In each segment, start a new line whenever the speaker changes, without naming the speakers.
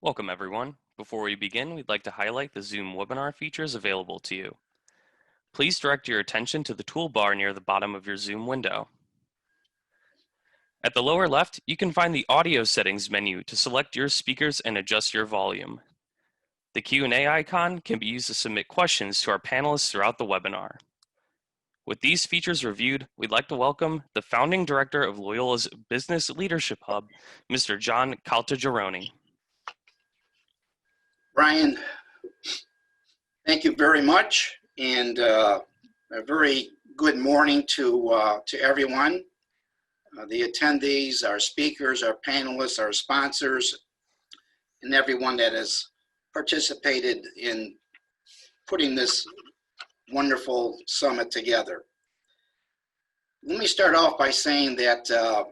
Welcome everyone. Before we begin, we'd like to highlight the Zoom webinar features available to you. Please direct your attention to the toolbar near the bottom of your Zoom window. At the lower left, you can find the audio settings menu to select your speakers and adjust your volume. The Q&A icon can be used to submit questions to our panelists throughout the webinar. With these features reviewed, we'd like to welcome the founding director of Loyola's Business Leadership Hub, Mr. John Caltagirone.
Brian, thank you very much, and a very good morning to everyone. The attendees, our speakers, our panelists, our sponsors, and everyone that has participated in putting this wonderful summit together. Let me start off by saying that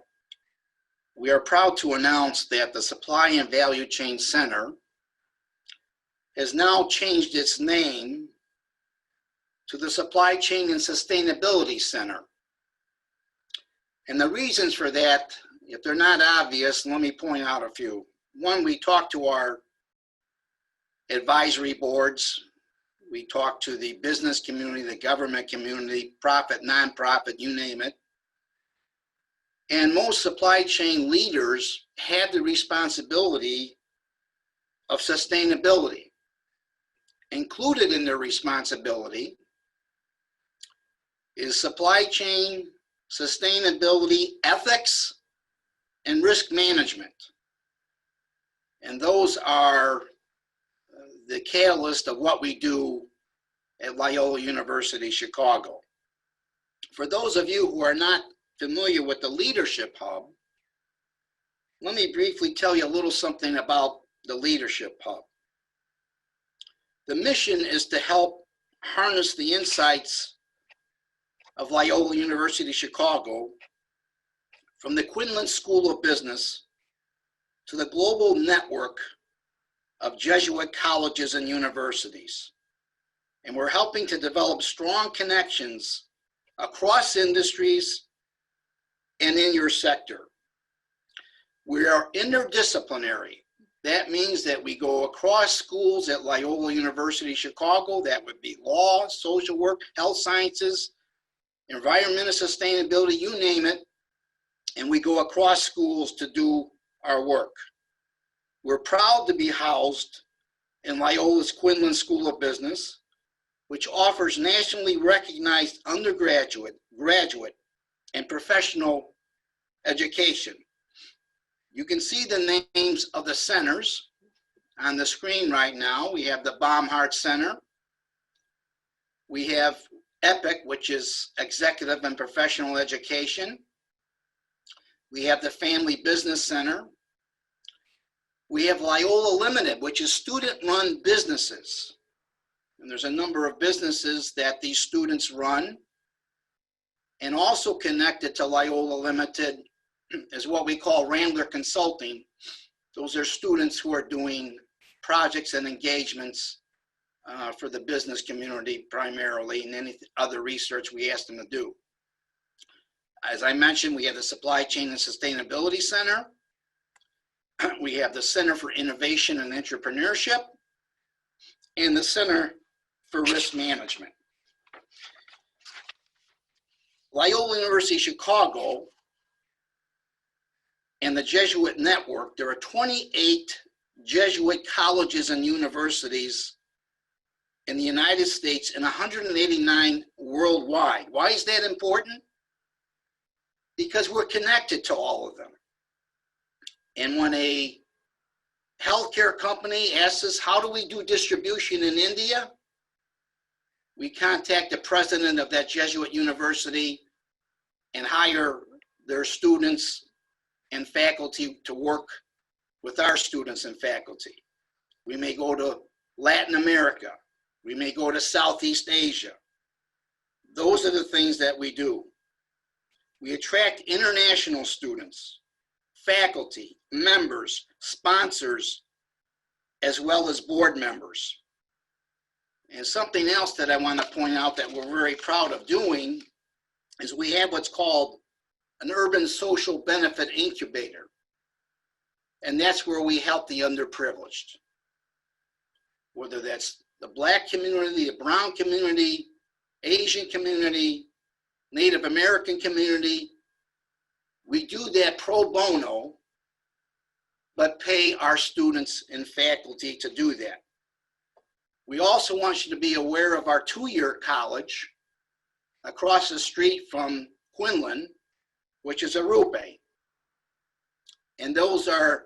we are proud to announce that the Supply and Value Chain Center has now changed its name to the Supply Chain and Sustainability Center. And the reasons for that, if they're not obvious, let me point out a few. One, we talk to our advisory boards, we talk to the business community, the government community, profit, nonprofit, you name it. And most supply chain leaders have the responsibility of sustainability. Included in their responsibility is supply chain, sustainability, ethics, and risk management. And those are the catalyst of what we do at Loyola University Chicago. For those of you who are not familiar with the Leadership Hub, let me briefly tell you a little something about the Leadership Hub. The mission is to help harness the insights of Loyola University Chicago from the Quinlan School of Business to the global network of Jesuit colleges and universities. And we're helping to develop strong connections across industries and in your sector. We are interdisciplinary. That means that we go across schools at Loyola University Chicago. That would be law, social work, health sciences, environment and sustainability, you name it. And we go across schools to do our work. We're proud to be housed in Loyola's Quinlan School of Business, which offers nationally recognized undergraduate, graduate, and professional education. You can see the names of the centers on the screen right now. We have the Baumhart Center. We have EPIC, which is Executive and Professional Education. We have the Family Business Center. We have Loyola Limited, which is student-run businesses. And there's a number of businesses that these students run. And also connected to Loyola Limited is what we call Rambler Consulting. Those are students who are doing projects and engagements for the business community primarily, and any other research we ask them to do. As I mentioned, we have the Supply Chain and Sustainability Center. We have the Center for Innovation and Entrepreneurship, and the Center for Risk Management. Loyola University Chicago and the Jesuit Network, there are 28 Jesuit colleges and universities in the United States and 189 worldwide. Why is that important? Because we're connected to all of them. And when a healthcare company asks us, how do we do distribution in India? We contact the president of that Jesuit university and hire their students and faculty to work with our students and faculty. We may go to Latin America. We may go to Southeast Asia. Those are the things that we do. We attract international students, faculty, members, sponsors, as well as board members. And something else that I want to point out that we're very proud of doing is we have what's called an urban social benefit incubator. And that's where we help the underprivileged. Whether that's the Black community, the brown community, Asian community, Native American community, we do that pro bono, but pay our students and faculty to do that. We also want you to be aware of our 2-year college across the street from Quinlan, which is Arube. And those are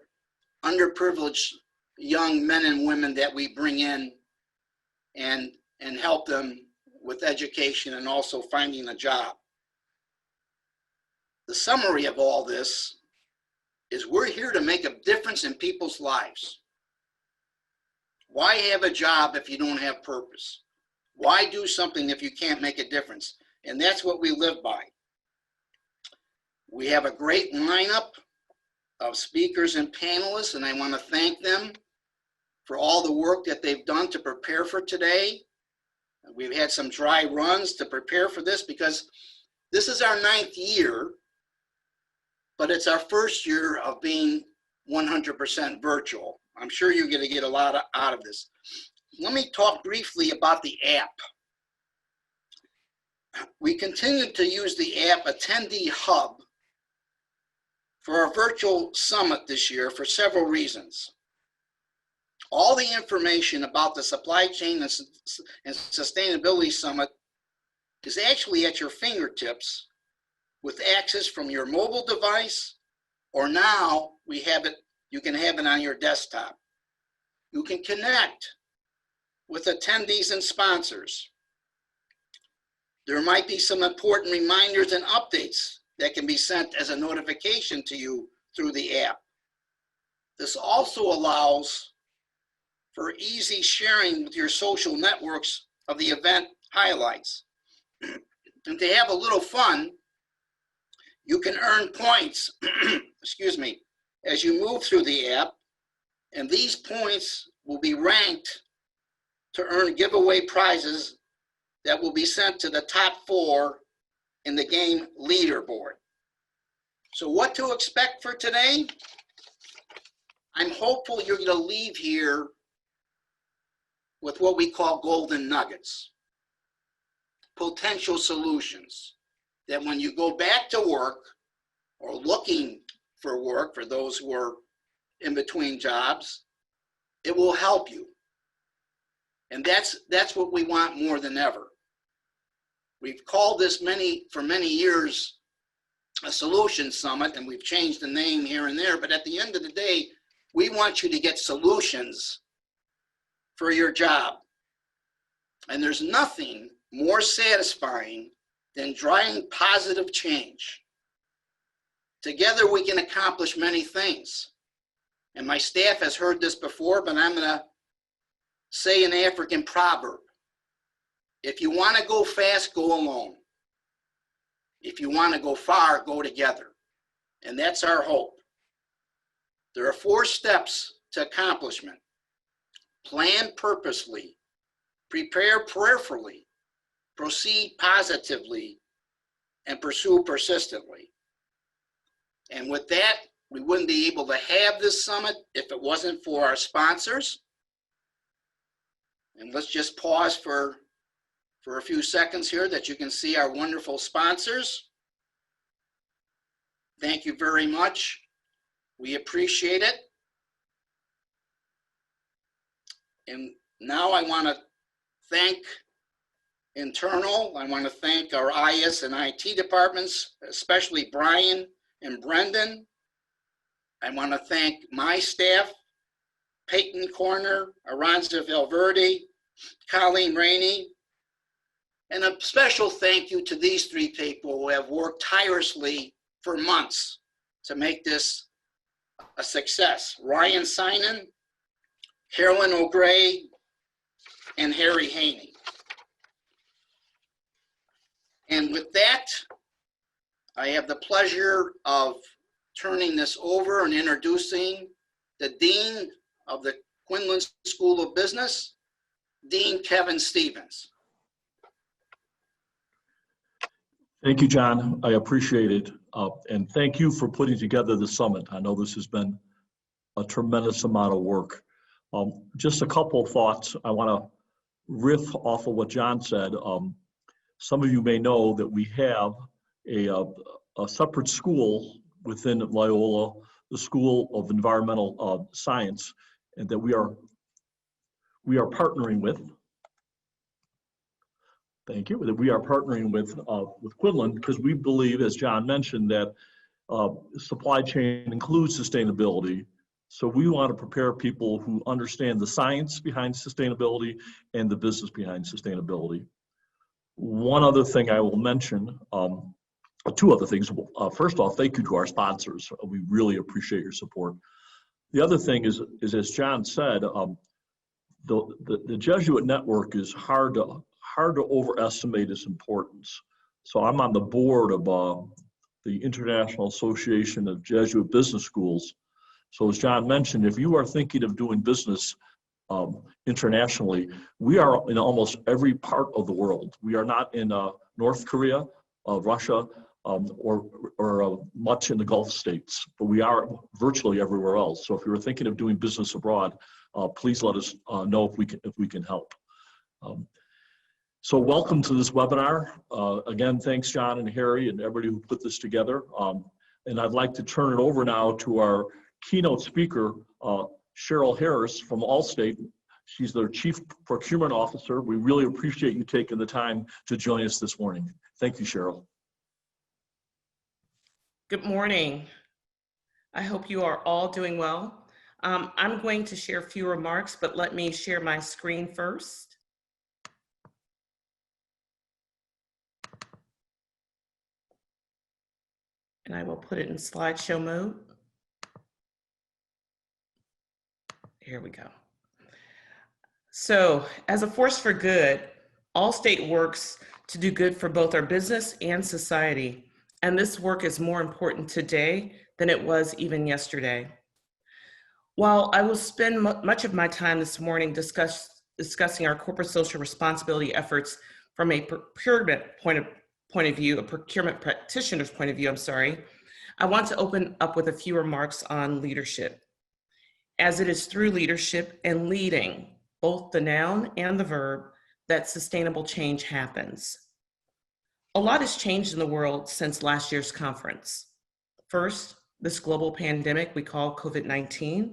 underprivileged young men and women that we bring in and help them with education and also finding a job. The summary of all this is we're here to make a difference in people's lives. Why have a job if you don't have purpose? Why do something if you can't make a difference? And that's what we live by. We have a great lineup of speakers and panelists, and I want to thank them for all the work that they've done to prepare for today. We've had some dry runs to prepare for this because this is our 9th year, but it's our first year of being 100% virtual. I'm sure you're going to get a lot out of this. Let me talk briefly about the app. We continue to use the app Attendee Hub for our virtual summit this year for several reasons. All the information about the Supply Chain and Sustainability Summit is actually at your fingertips with access from your mobile device, or now we have it, you can have it on your desktop. You can connect with attendees and sponsors. There might be some important reminders and updates that can be sent as a notification to you through the app. This also allows for easy sharing with your social networks of the event highlights. And to have a little fun, you can earn points, excuse me, as you move through the app, and these points will be ranked to earn giveaway prizes that will be sent to the top 4 in the game leaderboard. So what to expect for today? I'm hopeful you're going to leave here with what we call golden nuggets, potential solutions that when you go back to work or looking for work for those who are in between jobs, it will help you. And that's what we want more than ever. We've called this for many years a solution summit, and we've changed the name here and there, but at the end of the day, we want you to get solutions for your job. And there's nothing more satisfying than driving positive change. Together we can accomplish many things. And my staff has heard this before, but I'm going to say an African proverb. If you want to go fast, go alone. If you want to go far, go together. And that's our hope. There are 4 steps to accomplishment. Plan purposely, prepare prayerfully, proceed positively, and pursue persistently. And with that, we wouldn't be able to have this summit if it wasn't for our sponsors. And let's just pause for a few seconds here that you can see our wonderful sponsors. Thank you very much. We appreciate it. And now I want to thank internal. I want to thank our IS and IT departments, especially Brian and Brendan. I want to thank my staff, Peyton Corner, Aranza Valverde, Colleen Rainey, and a special thank you to these 3 people who have worked tirelessly for months to make this a success. Ryan Sinan, Carolyn O'Gray, and Harry Haney. And with that, I have the pleasure of turning this over and introducing the Dean of the Quinlan School of Business, Dean Kevin Stevens.
Thank you, John. I appreciate it. And thank you for putting together the summit. I know this has been a tremendous amount of work. Just a couple of thoughts. I want to riff off of what John said. Some of you may know that we have a separate school within Loyola, the School of Environmental Science, and that we are partnering with. Thank you. That we are partnering with Quinlan, because we believe, as John mentioned, that supply chain includes sustainability. So we want to prepare people who understand the science behind sustainability and the business behind sustainability. One other thing I will mention, two other things. First off, thank you to our sponsors. We really appreciate your support. The other thing is as John said, the Jesuit network is hard to overestimate its importance. So I'm on the board of the International Association of Jesuit Business Schools. So as John mentioned, if you are thinking of doing business internationally, we are in almost every part of the world. We are not in North Korea, Russia, or much in the Gulf states, but we are virtually everywhere else. So if you're thinking of doing business abroad, please let us know if we can help. So welcome to this webinar. Again, thanks John and Harry and everybody who put this together. And I'd like to turn it over now to our keynote speaker, Cheryl Harris from Allstate. She's their Chief Procurement Officer. We really appreciate you taking the time to join us this morning. Thank you, Cheryl.
Good morning. I hope you are all doing well. I'm going to share a few remarks, but let me share my screen first. And I will put it in slideshow mode. Here we go. So as a force for good, Allstate works to do good for both our business and society. And this work is more important today than it was even yesterday. While I will spend much of my time this morning discussing our corporate social responsibility efforts from a procurement point of view, a procurement practitioner's point of view, I want to open up with a few remarks on leadership, as it is through leadership and leading, both the noun and the verb, that sustainable change happens. A lot has changed in the world since last year's conference. First, this global pandemic we call COVID-19,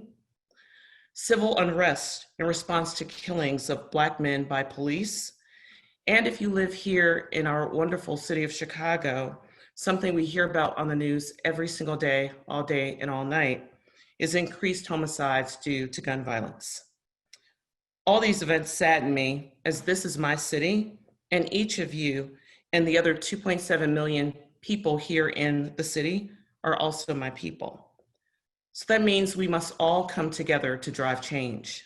civil unrest in response to killings of Black men by police, and if you live here in our wonderful city of Chicago, something we hear about on the news every single day and all night, is increased homicides due to gun violence. All these events sadden me, as this is my city, and each of you and the other 2.7 million people here in the city are also my people. So that means we must all come together to drive change.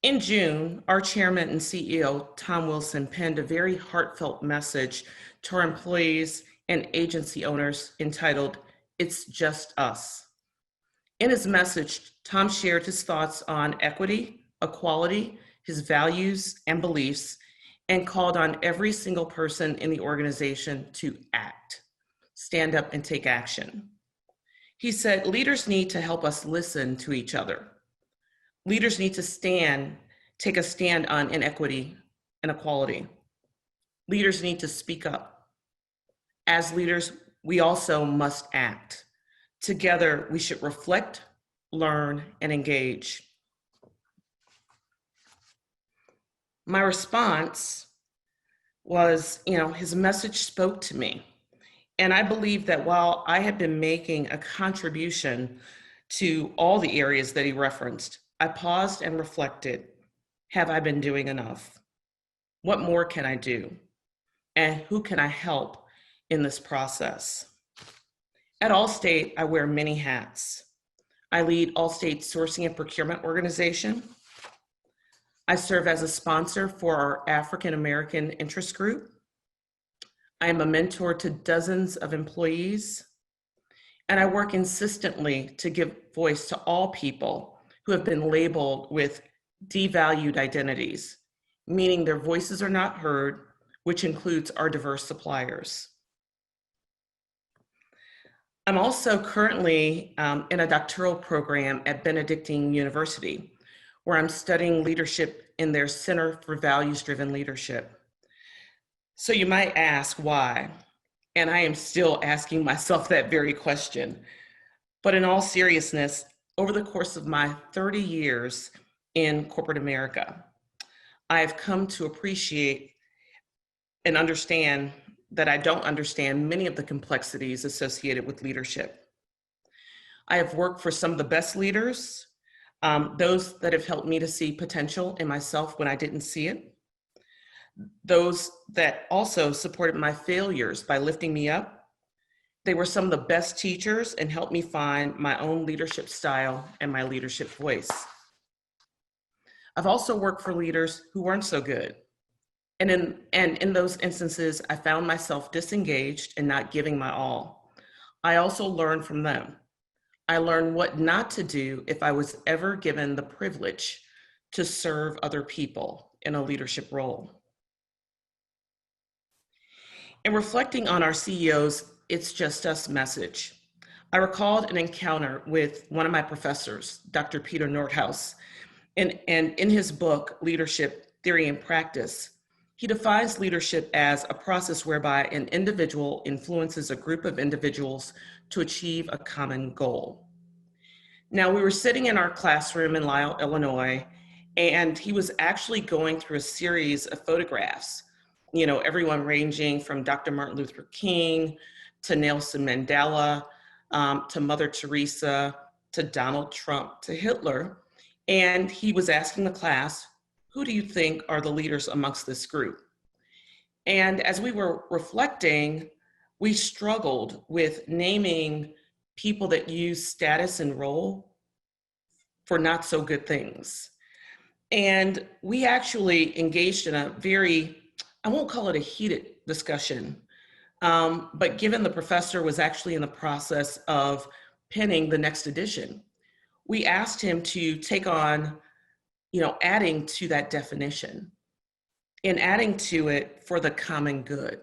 In June, our chairman and CEO, Tom Wilson, penned a very heartfelt message to our employees and agency owners entitled, "It's Just Us." In his message, Tom shared his thoughts on equity, equality, his values and beliefs, and called on every single person in the organization to act, stand up and take action. He said, leaders need to help us listen to each other. Leaders need to take a stand on inequity and equality. Leaders need to speak up. As leaders, we also must act. Together, we should reflect, learn, and engage. My response was, his message spoke to me. And I believe that while I had been making a contribution to all the areas that he referenced, I paused and reflected, have I been doing enough? What more can I do? And who can I help in this process? At Allstate, I wear many hats. I lead Allstate's sourcing and procurement organization. I serve as a sponsor for our African American interest group. I am a mentor to dozens of employees, and I work insistently to give voice to all people who have been labeled with devalued identities, meaning their voices are not heard, which includes our diverse suppliers. I'm also currently in a doctoral program at Benedictine University, where I'm studying leadership in their Center for Values-Driven Leadership. So you might ask why, and I am still asking myself that very question. But in all seriousness, over the course of my 30 years in corporate America, I have come to appreciate and understand that I don't understand many of the complexities associated with leadership. I have worked for some of the best leaders, those that have helped me to see potential in myself when I didn't see it, those that also supported my failures by lifting me up. They were some of the best teachers and helped me find my own leadership style and my leadership voice. I've also worked for leaders who weren't so good. And in those instances, I found myself disengaged and not giving my all. I also learned from them. I learned what not to do if I was ever given the privilege to serve other people in a leadership role. In reflecting on our CEO's "It's Just Us" message, I recalled an encounter with one of my professors, Dr. Peter Nordhaus, and in his book, Leadership, Theory and Practice, he defines leadership as a process whereby an individual influences a group of individuals to achieve a common goal. Now, we were sitting in our classroom in Lisle, Illinois, and he was actually going through a series of photographs, everyone ranging from Dr. Martin Luther King to Nelson Mandela, to Mother Teresa, to Donald Trump, to Hitler. And he was asking the class, who do you think are the leaders amongst this group? And as we were reflecting, we struggled with naming people that use status and role for not so good things. And we actually engaged in a very, I won't call it a heated discussion, but given the professor was actually in the process of penning the next edition, we asked him to take on, adding to that definition and adding to it for the common good.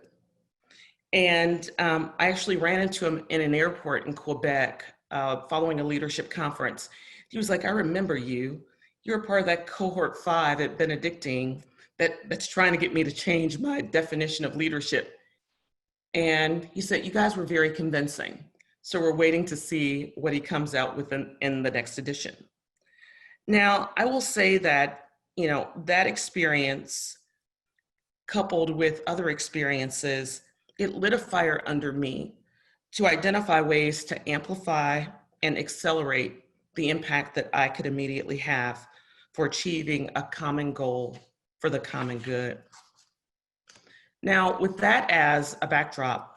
And I actually ran into him in an airport in Quebec following a leadership conference. He was like, I remember you. You're a part of that cohort 5 at Benedictine that's trying to get me to change my definition of leadership. And he said, you guys were very convincing. So we're waiting to see what he comes out with in the next edition. Now, I will say that, that experience coupled with other experiences, it lit a fire under me to identify ways to amplify and accelerate the impact that I could immediately have for achieving a common goal for the common good. Now, with that as a backdrop,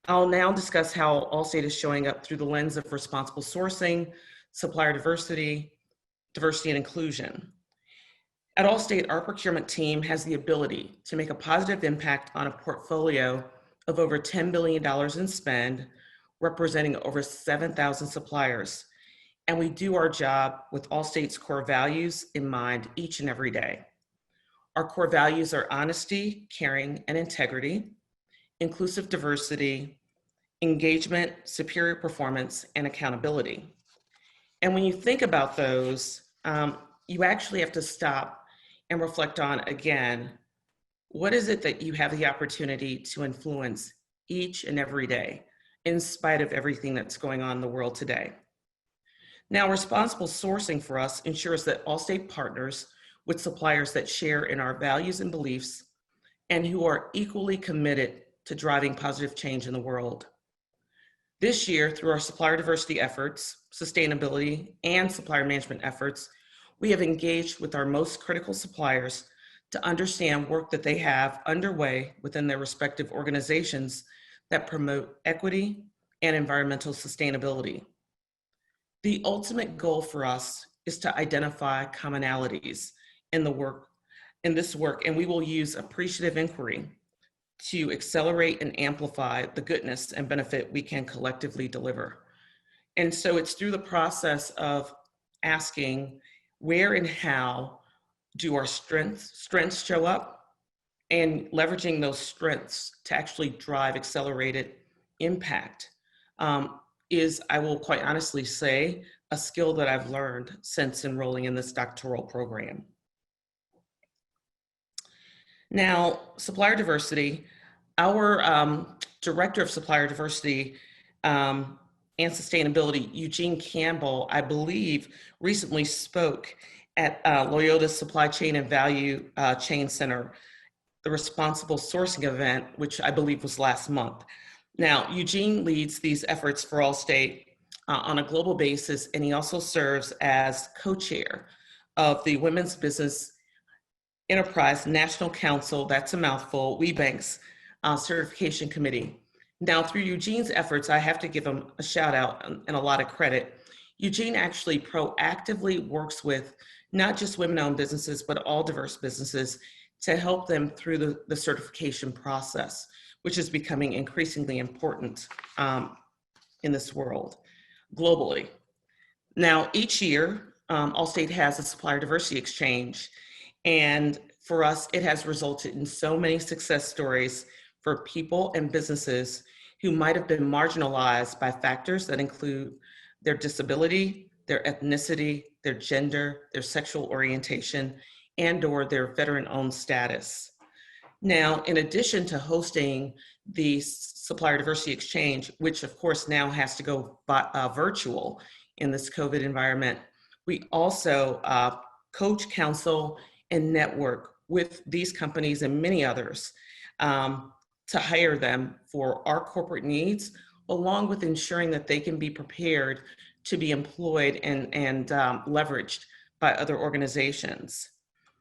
I'll now discuss how Allstate is showing up through the lens of responsible sourcing, supplier diversity, diversity and inclusion. At Allstate, our procurement team has the ability to make a positive impact on a portfolio of over $10 billion in spend, representing over 7,000 suppliers. And we do our job with Allstate's core values in mind each and every day. Our core values are honesty, caring, and integrity, inclusive diversity, engagement, superior performance, and accountability. And when you think about those, you actually have to stop and reflect on, again, what is it that you have the opportunity to influence each and every day, in spite of everything that's going on in the world today? Now, responsible sourcing for us ensures that Allstate partners with suppliers that share in our values and beliefs and who are equally committed to driving positive change in the world. This year, through our supplier diversity efforts, sustainability, and supplier management efforts, we have engaged with our most critical suppliers to understand work that they have underway within their respective organizations that promote equity and environmental sustainability. The ultimate goal for us is to identify commonalities in this work, and we will use appreciative inquiry to accelerate and amplify the goodness and benefit we can collectively deliver. And so it's through the process of asking where and how do our strengths show up, and leveraging those strengths to actually drive accelerated impact is, I will quite honestly say, a skill that I've learned since enrolling in this doctoral program. Now, supplier diversity, our Director of Supplier Diversity and Sustainability, Eugene Campbell, I believe, recently spoke at Loyota's Supply Chain and Value Chain Center, the Responsible Sourcing event, which I believe was last month. Now, Eugene leads these efforts for Allstate on a global basis, and he also serves as co-chair of the Women's Business Enterprise National Council, that's a mouthful, WBENC's Certification Committee. Now, through Eugene's efforts, I have to give him a shout out and a lot of credit. Eugene actually proactively works with not just women-owned businesses, but all diverse businesses to help them through the certification process, which is becoming increasingly important in this world globally. Now, each year, Allstate has a supplier diversity exchange, and for us, it has resulted in so many success stories for people and businesses who might have been marginalized by factors that include their disability, their ethnicity, their gender, their sexual orientation, and/or their veteran-owned status. Now, in addition to hosting the Supplier Diversity Exchange, which of course now has to go virtual in this COVID environment, we also coach, counsel, and network with these companies and many others to hire them for our corporate needs, along with ensuring that they can be prepared to be employed and leveraged by other organizations.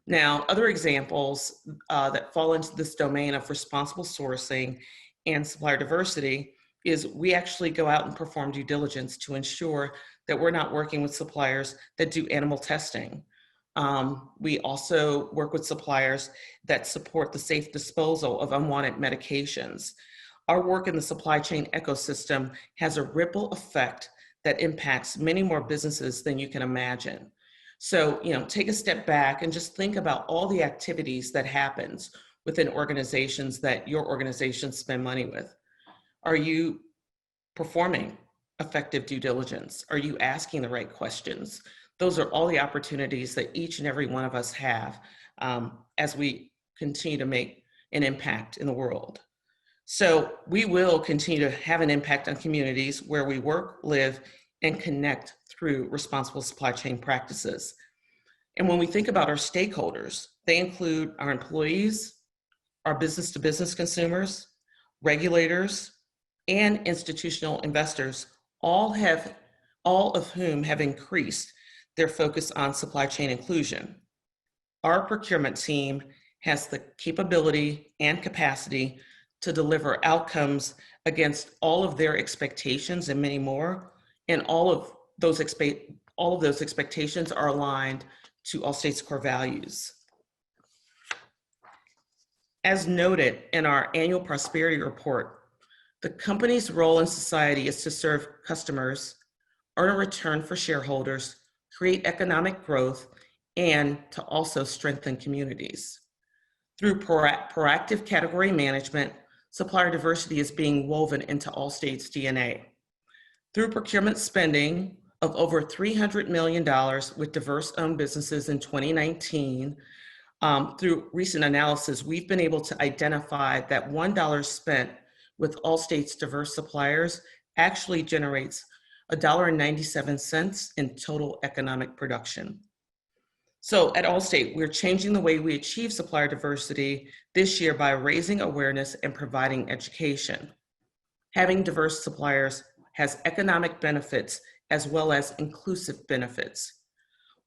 Now, other examples that fall into this domain of responsible sourcing and supplier diversity is we actually go out and perform due diligence to ensure that we're not working with suppliers that do animal testing. We also work with suppliers that support the safe disposal of unwanted medications. Our work in the supply chain ecosystem has a ripple effect that impacts many more businesses than you can imagine. So, take a step back and just think about all the activities that happens within organizations that your organizations spend money with. Are you performing effective due diligence? Are you asking the right questions? Those are all the opportunities that each and every one of us have as we continue to make an impact in the world. So we will continue to have an impact on communities where we work, live, and connect through responsible supply chain practices. And when we think about our stakeholders, they include our employees, our business-to-business consumers, regulators, and institutional investors, all of whom have increased their focus on supply chain inclusion. Our procurement team has the capability and capacity to deliver outcomes against all of their expectations and many more, and all of those expectations are aligned to Allstate's core values. As noted in our annual prosperity report, the company's role in society is to serve customers, earn a return for shareholders, create economic growth, and to also strengthen communities. Through proactive category management, supplier diversity is being woven into Allstate's DNA. Through procurement spending of over $300 million with diverse-owned businesses in 2019, through recent analysis, we've been able to identify that $1 spent with Allstate's diverse suppliers actually generates $1.97 in total economic production. So at Allstate, we're changing the way we achieve supplier diversity this year by raising awareness and providing education. Having diverse suppliers has economic benefits as well as inclusive benefits.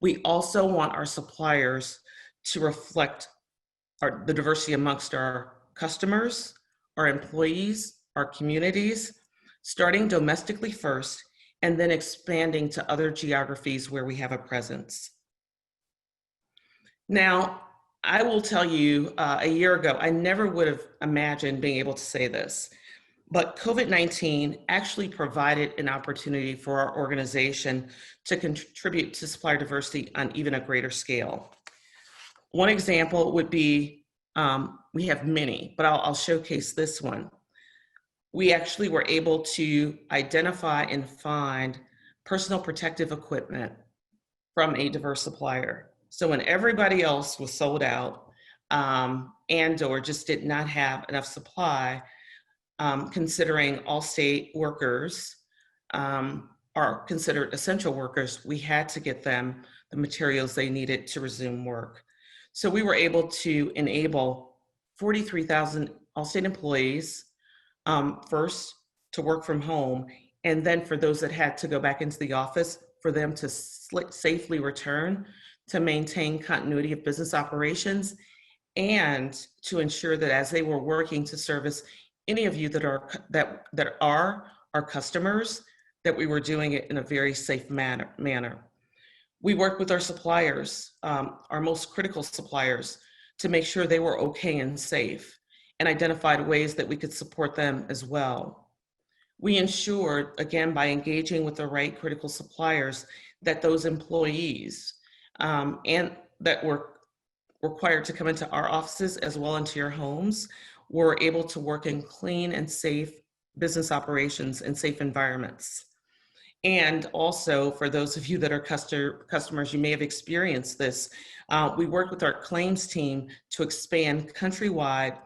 We also want our suppliers to reflect the diversity amongst our customers, our employees, our communities, starting domestically first, and then expanding to other geographies where we have a presence. Now, I will tell you, a year ago, I never would have imagined being able to say this, but COVID-19 actually provided an opportunity for our organization to contribute to supplier diversity on even a greater scale. One example would be, we have many, but I'll showcase this one. we actually were able to identify and find personal protective equipment from a diverse supplier. So when everybody else was sold out and or just did not have enough supply, considering Allstate workers are considered essential workers, we had to get them the materials they needed to resume work. So we were able to enable 43,000 Allstate employees first to work from home, and then for those that had to go back into the office, for them to safely return to maintain continuity of business operations, and to ensure that as they were working to service any of you that are our customers, that we were doing it in a very safe manner. We worked with our suppliers, our most critical suppliers, to make sure they were okay and safe, and identified ways that we could support them as well. We ensured, again, by engaging with the right critical suppliers, that those employees and that were required to come into our offices as well into your homes were able to work in clean and safe business operations and safe environments. And also, for those of you that are customers, you may have experienced this. We worked with our claims team to expand countrywide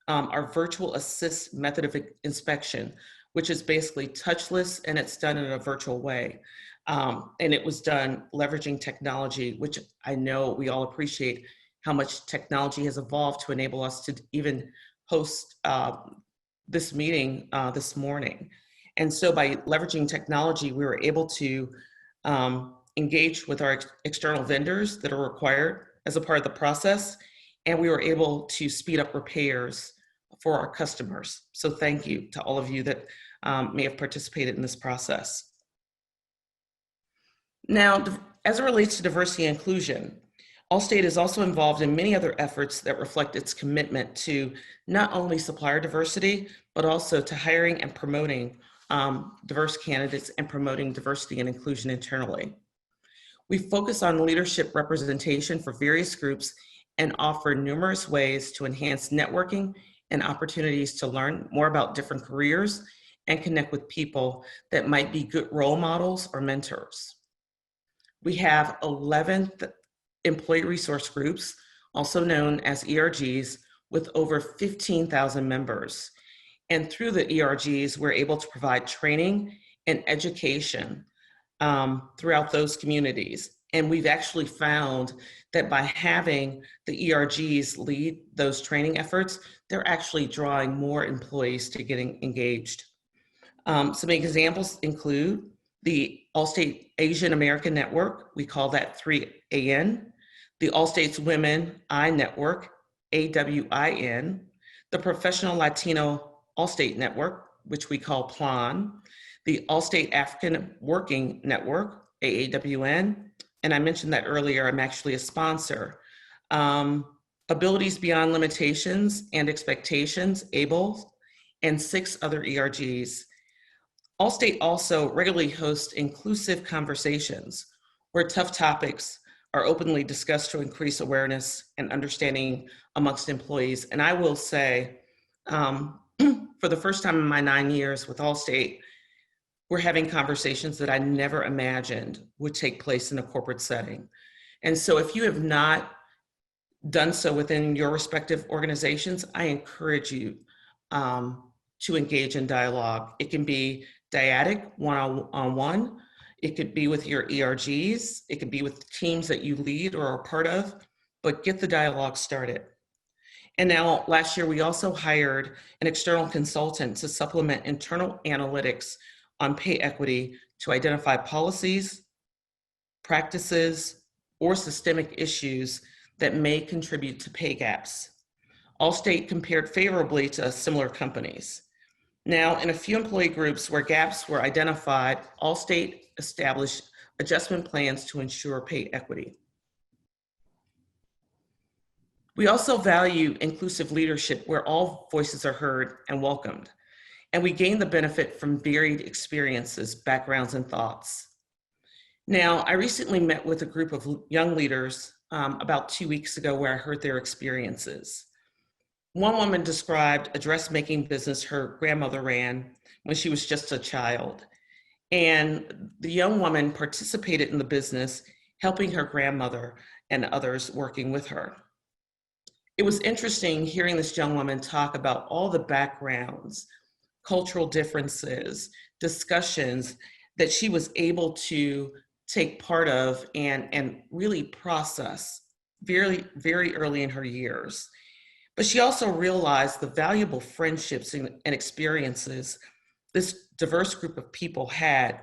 our virtual assist method of inspection, which is basically touchless, and it's done in a virtual way. And it was done leveraging technology, which I know we all appreciate how much technology has evolved to enable us to even host this meeting this morning. And so by leveraging technology, we were able to engage with our external vendors that are required as a part of the process, and we were able to speed up repairs for our customers. So thank you to all of you that may have participated in this process. Now, as it relates to diversity and inclusion, Allstate is also involved in many other efforts that reflect its commitment to not only supplier diversity, but also to hiring and promoting diverse candidates and promoting diversity and inclusion internally. We focus on leadership representation for various groups and offer numerous ways to enhance networking and opportunities to learn more about different careers and connect with people that might be good role models or mentors. We have 11 employee resource groups, also known as ERGs, with over 15,000 members. And through the ERGs, we're able to provide training and education throughout those communities. And we've actually found that by having the ERGs lead those training efforts, they're actually drawing more employees to getting engaged. Some examples include the Allstate Asian American Network, we call that 3AN, the Allstate's Women I Network, AWIN, the Professional Latino Allstate Network, which we call PLAN, the Allstate African Working Network, AAWN, and I mentioned that earlier, I'm actually a sponsor. Abilities Beyond Limitations and Expectations, ABLE, and 6 other ERGs. Allstate also regularly hosts inclusive conversations where tough topics are openly discussed to increase awareness and understanding amongst employees. And I will say, for the first time in my 9 years with Allstate, we're having conversations that I never imagined would take place in a corporate setting. And so if you have not done so within your respective organizations, I encourage you to engage in dialogue. It can be dyadic, one-on-one. It could be with your ERGs. It could be with teams that you lead or are part of, but get the dialogue started. And now last year, we also hired an external consultant to supplement internal analytics on pay equity to identify policies, practices, or systemic issues that may contribute to pay gaps. Allstate compared favorably to similar companies. Now, in a few employee groups where gaps were identified, Allstate established adjustment plans to ensure pay equity. We also value inclusive leadership where all voices are heard and welcomed, and we gain the benefit from varied experiences, backgrounds, and thoughts. Now, I recently met with a group of young leaders about 2 weeks ago where I heard their experiences. One woman described a dressmaking business her grandmother ran when she was just a child. And the young woman participated in the business, helping her grandmother and others working with her. It was interesting hearing this young woman talk about all the backgrounds, cultural differences, discussions that she was able to take part of and really process very, very early in her years. But she also realized the valuable friendships and experiences this diverse group of people had,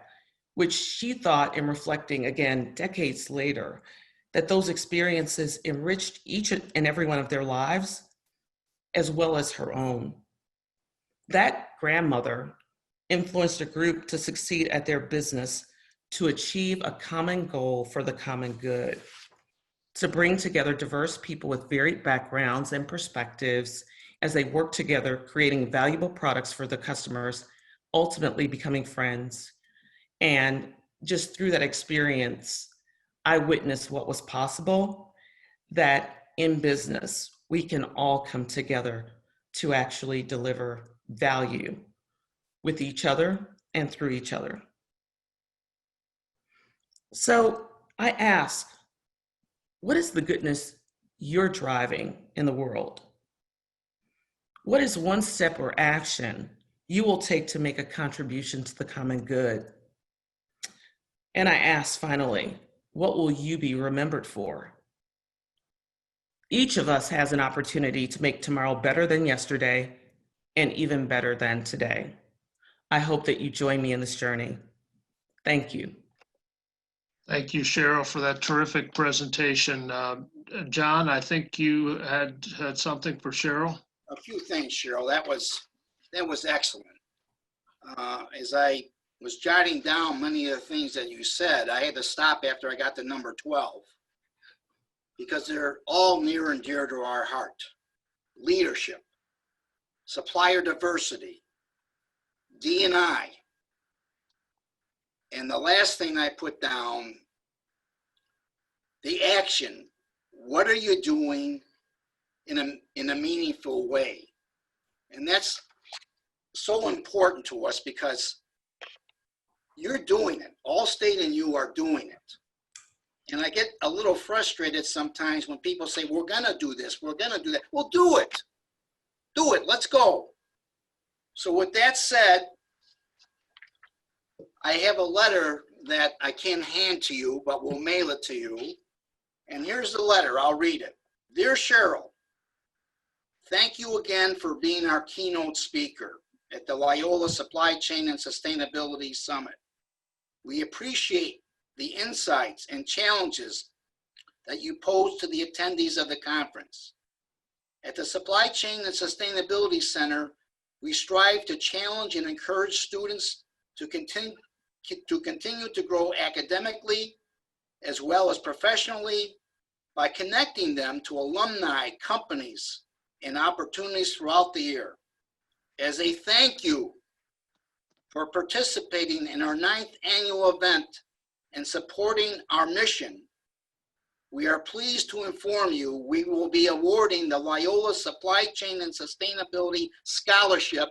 which she thought, in reflecting again decades later, that those experiences enriched each and every one of their lives, as well as her own. That grandmother influenced a group to succeed at their business to achieve a common goal for the common good, to bring together diverse people with varied backgrounds and perspectives as they work together, creating valuable products for the customers, ultimately becoming friends. And just through that experience, I witnessed what was possible, that in business, we can all come together to actually deliver value with each other and through each other. So I ask, what is the goodness you're driving in the world? What is one step or action you will take to make a contribution to the common good? And I ask finally, what will you be remembered for? Each of us has an opportunity to make tomorrow better than yesterday and even better than today. I hope that you join me in this journey. Thank you.
Thank you, Cheryl, for that terrific presentation. John, I think you had something for Cheryl.
A few things, Cheryl. That was excellent. As I was jotting down many of the things that you said, I had to stop after I got to number 12 because they're all near and dear to our heart. Leadership, supplier diversity, D&I, and the last thing I put down, the action. What are you doing in a meaningful way? And that's so important to us because you're doing it. Allstate and you are doing it. And I get a little frustrated sometimes when people say, we're gonna do this, we're gonna do that. Well, do it. Do it, let's go. So with that said, I have a letter that I can't hand to you, but we'll mail it to you. And here's the letter, I'll read it. Dear Cheryl, thank you again for being our keynote speaker at the Loyola Supply Chain and Sustainability Summit. We appreciate the insights and challenges that you pose to the attendees of the conference. At the Supply Chain and Sustainability Center, we strive to challenge and encourage students to continue to grow academically as well as professionally by connecting them to alumni, companies, and opportunities throughout the year. As a thank you for participating in our 9th annual event and supporting our mission, we are pleased to inform you we will be awarding the Loyola Supply Chain and Sustainability Scholarship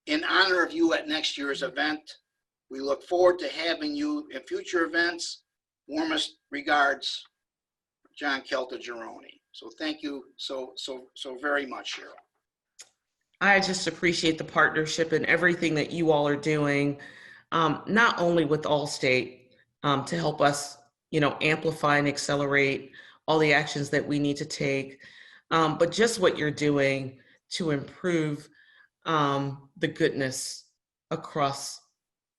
in honor of you at next year's event. We look forward to having you in future events. Warmest regards, John Caltagirone. So thank you so very much, Cheryl.
I just appreciate the partnership and everything that you all are doing, not only with Allstate to help us, amplify and accelerate all the actions that we need to take, but just what you're doing to improve the goodness across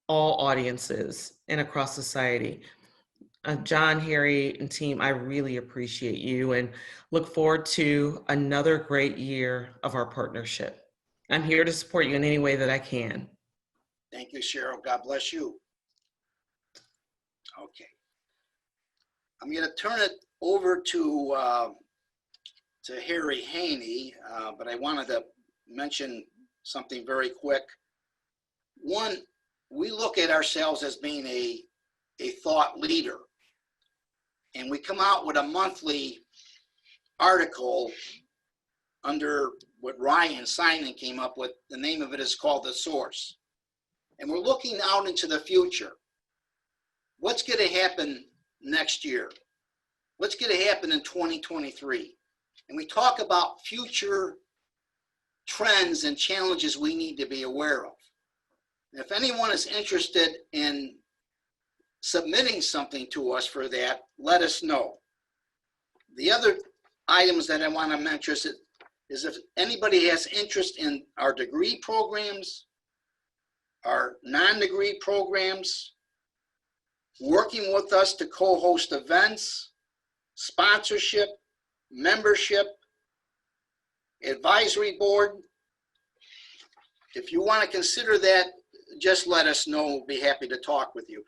all audiences and across society. John, Harry, and team, I really appreciate you and look forward to another great year of our partnership. I'm here to support you in any way that I can.
Thank you, Cheryl. God bless you. Okay. I'm going to turn it over to Harry Haney, but I wanted to mention something very quick. One, we look at ourselves as being a thought leader, and we come out with a monthly article under what Ryan Simon came up with. The name of it is called The Source. And we're looking out into the future. What's going to happen next year? What's going to happen in 2023? And we talk about future trends and challenges we need to be aware of. And if anyone is interested in submitting something to us for that, let us know. The other items that I want to mention is if anybody has interest in our degree programs, our non-degree programs, working with us to co-host events, sponsorship, membership, advisory board. If you want to consider that, just let us know. We'll be happy to talk with you.